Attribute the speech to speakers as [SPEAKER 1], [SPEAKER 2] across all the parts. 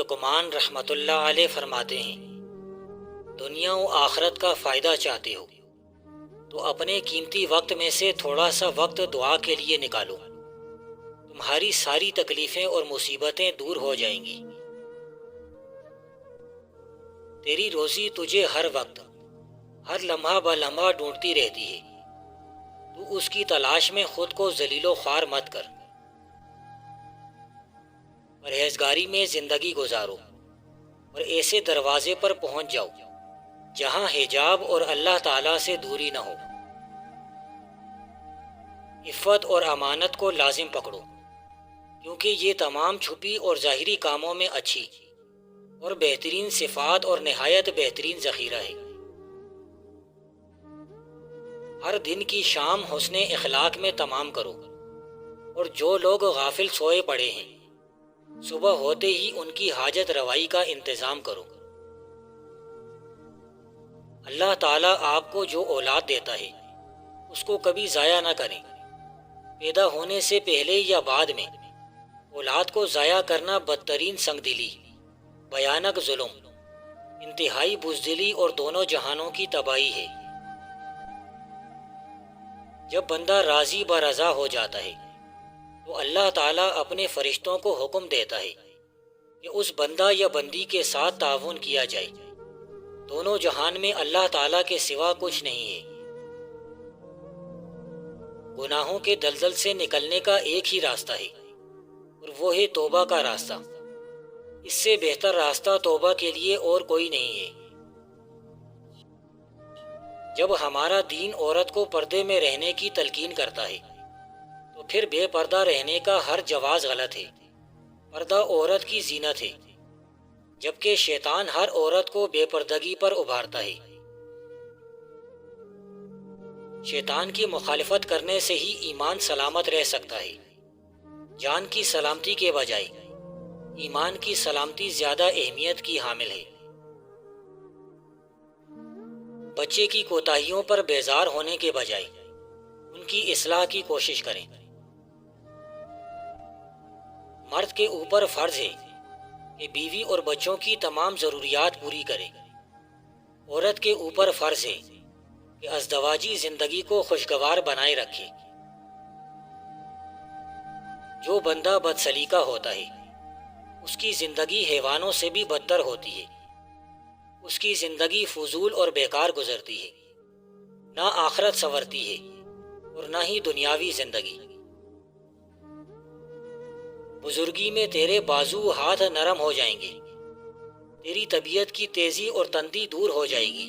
[SPEAKER 1] لقمان رحمۃ اللہ علیہ فرماتے ہیں، دنیا و آخرت کا فائدہ چاہتے ہو تو اپنے قیمتی وقت میں سے تھوڑا سا وقت دعا کے لیے نکالو، تمہاری ساری تکلیفیں اور مصیبتیں دور ہو جائیں گی۔ تیری روزی تجھے ہر وقت، ہر لمحہ بلمحہ ڈھونڈتی رہتی ہے، تو اس کی تلاش میں خود کو ذلیل و خوار مت کر۔ پرہیزگاری میں زندگی گزارو اور ایسے دروازے پر پہنچ جاؤ جہاں حجاب اور اللہ تعالیٰ سے دوری نہ ہو۔ عفت اور امانت کو لازم پکڑو، کیونکہ یہ تمام چھپی اور ظاہری کاموں میں اچھی اور بہترین صفات اور نہایت بہترین ذخیرہ ہے۔ ہر دن کی شام حسن اخلاق میں تمام کرو، اور جو لوگ غافل سوئے پڑے ہیں صبح ہوتے ہی ان کی حاجت روائی کا انتظام کرو۔ اللہ تعالیٰ آپ کو جو اولاد دیتا ہے اس کو کبھی ضائع نہ کریں۔ پیدا ہونے سے پہلے یا بعد میں اولاد کو ضائع کرنا بدترین سنگدلی، بھیانک ظلم، انتہائی بزدلی اور دونوں جہانوں کی تباہی ہے۔ جب بندہ راضی برضا ہو جاتا ہے تو اللہ تعالیٰ اپنے فرشتوں کو حکم دیتا ہے کہ اس بندہ یا بندی کے ساتھ تعاون کیا جائے۔ دونوں جہان میں اللہ تعالیٰ کے سوا کچھ نہیں ہے۔ گناہوں کے دلدل سے نکلنے کا ایک ہی راستہ ہے، اور وہ ہے توبہ کا راستہ۔ اس سے بہتر راستہ توبہ کے لیے اور کوئی نہیں ہے۔ جب ہمارا دین عورت کو پردے میں رہنے کی تلقین کرتا ہے تو پھر بے پردہ رہنے کا ہر جواز غلط ہے۔ پردہ عورت کی زینت ہے، جبکہ شیطان ہر عورت کو بے پردگی پر ابھارتا ہے۔ شیطان کی مخالفت کرنے سے ہی ایمان سلامت رہ سکتا ہے۔ جان کی سلامتی کے بجائے ایمان کی سلامتی زیادہ اہمیت کی حامل ہے۔ بچے کی کوتاہیوں پر بیزار ہونے کے بجائے ان کی اصلاح کی کوشش کریں۔ مرد کے اوپر فرض ہے کہ بیوی اور بچوں کی تمام ضروریات پوری کرے۔ عورت کے اوپر فرض ہے کہ ازدواجی زندگی کو خوشگوار بنائے رکھے۔ جو بندہ بد سلیقہ ہوتا ہے اس کی زندگی حیوانوں سے بھی بدتر ہوتی ہے۔ اس کی زندگی فضول اور بیکار گزرتی ہے، نہ آخرت سنورتی ہے اور نہ ہی دنیاوی زندگی۔ بزرگی میں تیرے بازو ہاتھ نرم ہو جائیں گے، تیری طبیعت کی تیزی اور تندی دور ہو جائے گی،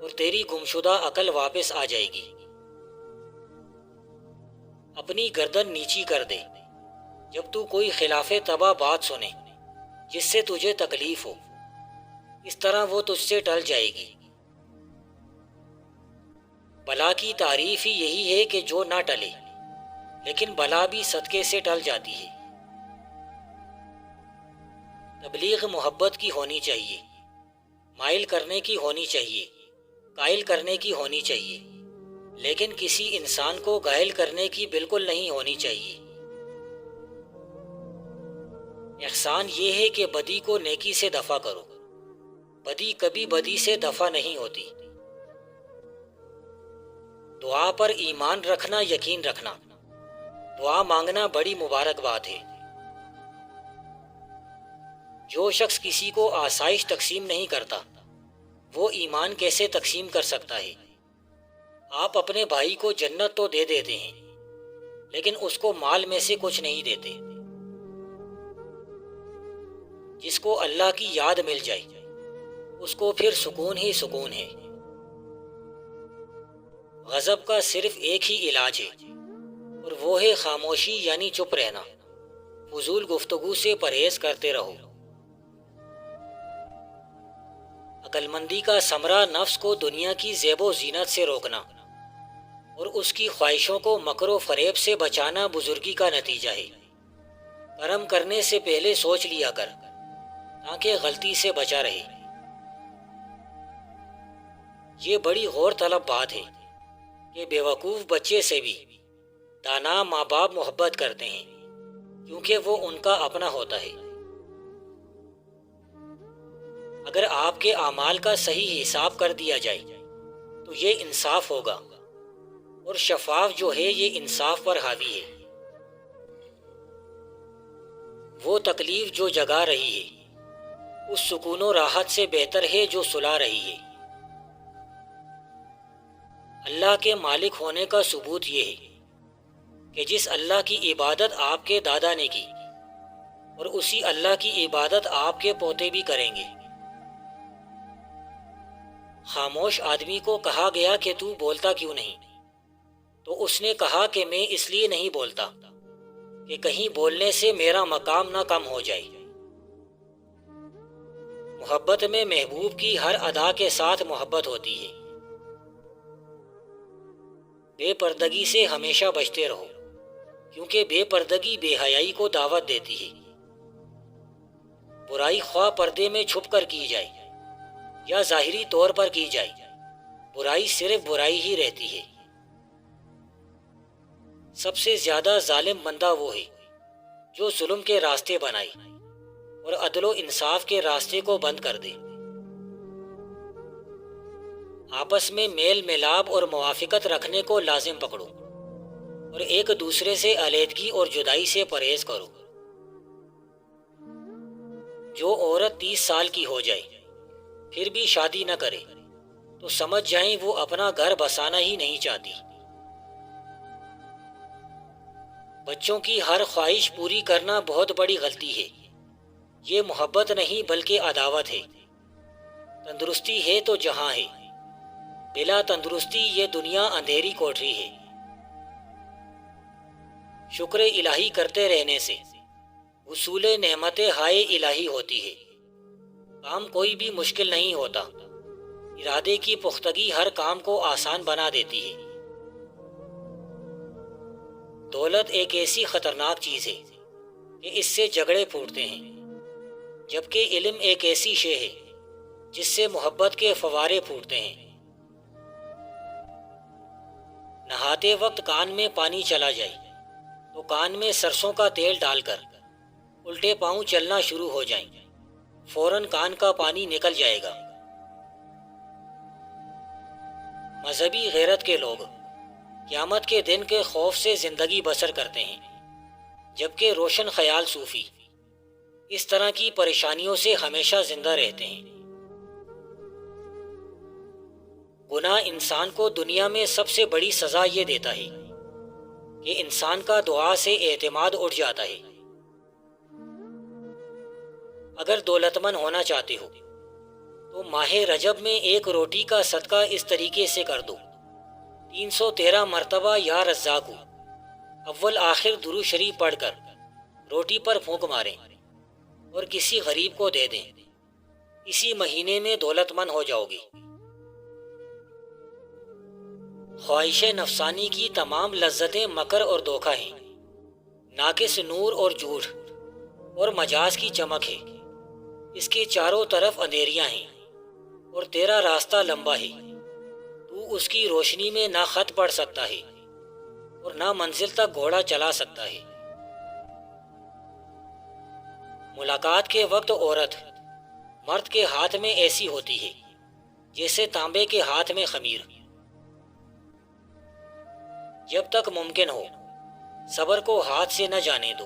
[SPEAKER 1] اور تیری گمشدہ عقل واپس آ جائے گی۔ اپنی گردن نیچی کر دے جب تو کوئی خلاف طبع بات سنے جس سے تجھے تکلیف ہو، اس طرح وہ تجھ سے ٹل جائے گی۔ بلا کی تعریف ہی یہی ہے کہ جو نہ ٹلے، لیکن بلا بھی صدقے سے ٹل جاتی ہے۔ تبلیغ محبت کی ہونی چاہیے، مائل کرنے کی ہونی چاہیے، قائل کرنے کی ہونی چاہیے، لیکن کسی انسان کو گائل کرنے کی بالکل نہیں ہونی چاہیے۔ احسان یہ ہے کہ بدی کو نیکی سے دفع کرو، بدی کبھی بدی سے دفع نہیں ہوتی۔ دعا پر ایمان رکھنا، یقین رکھنا، دعا مانگنا بڑی مبارک بات ہے۔ جو شخص کسی کو آسائش تقسیم نہیں کرتا وہ ایمان کیسے تقسیم کر سکتا ہے؟ آپ اپنے بھائی کو جنت تو دے دیتے ہیں لیکن اس کو مال میں سے کچھ نہیں دیتے۔ جس کو اللہ کی یاد مل جائے اس کو پھر سکون ہی سکون ہے۔ غضب کا صرف ایک ہی علاج ہے، اور وہ ہے خاموشی، یعنی چپ رہنا۔ فضول گفتگو سے پرہیز کرتے رہو۔ عقل مندی کا ثمرہ نفس کو دنیا کی زیب و زینت سے روکنا اور اس کی خواہشوں کو مکر و فریب سے بچانا بزرگی کا نتیجہ ہے۔ کرم کرنے سے پہلے سوچ لیا کر تاکہ غلطی سے بچا رہے۔ یہ بڑی غور طلب بات ہے کہ بیوقوف بچے سے بھی دانا ماں باپ محبت کرتے ہیں، کیونکہ وہ ان کا اپنا ہوتا ہے۔ اگر آپ کے اعمال کا صحیح حساب کر دیا جائے تو یہ انصاف ہوگا، اور شفاف جو ہے یہ انصاف پر حاوی ہے۔ وہ تکلیف جو جگا رہی ہے اس سکون و راحت سے بہتر ہے جو سلا رہی ہے۔ اللہ کے مالک ہونے کا ثبوت یہ ہے کہ جس اللہ کی عبادت آپ کے دادا نے کی، اور اسی اللہ کی عبادت آپ کے پوتے بھی کریں گے۔ خاموش آدمی کو کہا گیا کہ تو بولتا کیوں نہیں؟ تو اس نے کہا کہ میں اس لیے نہیں بولتا کہ کہیں بولنے سے میرا مقام نہ کم ہو جائے۔ محبت میں محبوب کی ہر ادا کے ساتھ محبت ہوتی ہے۔ بے پردگی سے ہمیشہ بچتے رہو، کیونکہ بے پردگی بے حیائی کو دعوت دیتی ہے۔ برائی خواہ پردے میں چھپ کر کی جائے یا ظاہری طور پر کی جائے، برائی صرف برائی ہی رہتی ہے۔ سب سے زیادہ ظالم بندہ وہ ہے جو ظلم کے راستے بنائے اور عدل و انصاف کے راستے کو بند کر دے۔ آپس میں میل ملاپ اور موافقت رکھنے کو لازم پکڑو، اور ایک دوسرے سے علیحدگی اور جدائی سے پرہیز کرو۔ جو عورت 30 سال کی ہو جائے پھر بھی شادی نہ کرے تو سمجھ جائیں وہ اپنا گھر بسانا ہی نہیں چاہتی۔ بچوں کی ہر خواہش پوری کرنا بہت بڑی غلطی ہے۔ یہ محبت نہیں بلکہ عداوت ہے۔ تندرستی ہے تو جہاں ہے، بلا تندرستی یہ دنیا اندھیری کوٹری ہے۔ شکر الہی کرتے رہنے سے حصول نعمت ہائے الہی ہوتی ہے۔ کام کوئی بھی مشکل نہیں ہوتا، ارادے کی پختگی ہر کام کو آسان بنا دیتی ہے۔ دولت ایک ایسی خطرناک چیز ہے کہ اس سے جھگڑے پھوٹتے ہیں، جبکہ علم ایک ایسی شے ہے جس سے محبت کے فوارے پھوٹتے ہیں۔ نہاتے وقت کان میں پانی چلا جائے تو کان میں سرسوں کا تیل ڈال کر الٹے پاؤں چلنا شروع ہو جائیں، فوراً کان کا پانی نکل جائے گا۔ مذہبی غیرت کے لوگ قیامت کے دن کے خوف سے زندگی بسر کرتے ہیں، جبکہ روشن خیال صوفی اس طرح کی پریشانیوں سے ہمیشہ زندہ رہتے ہیں۔ گناہ انسان کو دنیا میں سب سے بڑی سزا یہ دیتا ہے کہ انسان کا دعا سے اعتماد اٹھ جاتا ہے۔ اگر دولت مند ہونا چاہتے ہو تو ماہ رجب میں ایک روٹی کا صدقہ اس طریقے سے کر دو: 313 مرتبہ یا رزاقو اول آخر درود شریف پڑھ کر روٹی پر پھونک ماریں اور کسی غریب کو دے دیں۔ اسی مہینے میں دولت مند ہو جاؤ گے۔ خواہش نفسانی کی تمام لذتیں مکر اور دھوکہ ہیں، ناقص نور اور جھوٹ اور مجاز کی چمک ہے۔ اس کے چاروں طرف اندھیریاں ہیں اور تیرا راستہ لمبا ہے۔ تو اس کی روشنی میں نہ خط پڑھ سکتا ہے اور نہ منزل تک گھوڑا چلا سکتا ہے۔ ملاقات کے وقت عورت مرد کے ہاتھ میں ایسی ہوتی ہے جیسے تانبے کے ہاتھ میں خمیر۔ جب تک ممکن ہو صبر کو ہاتھ سے نہ جانے دو۔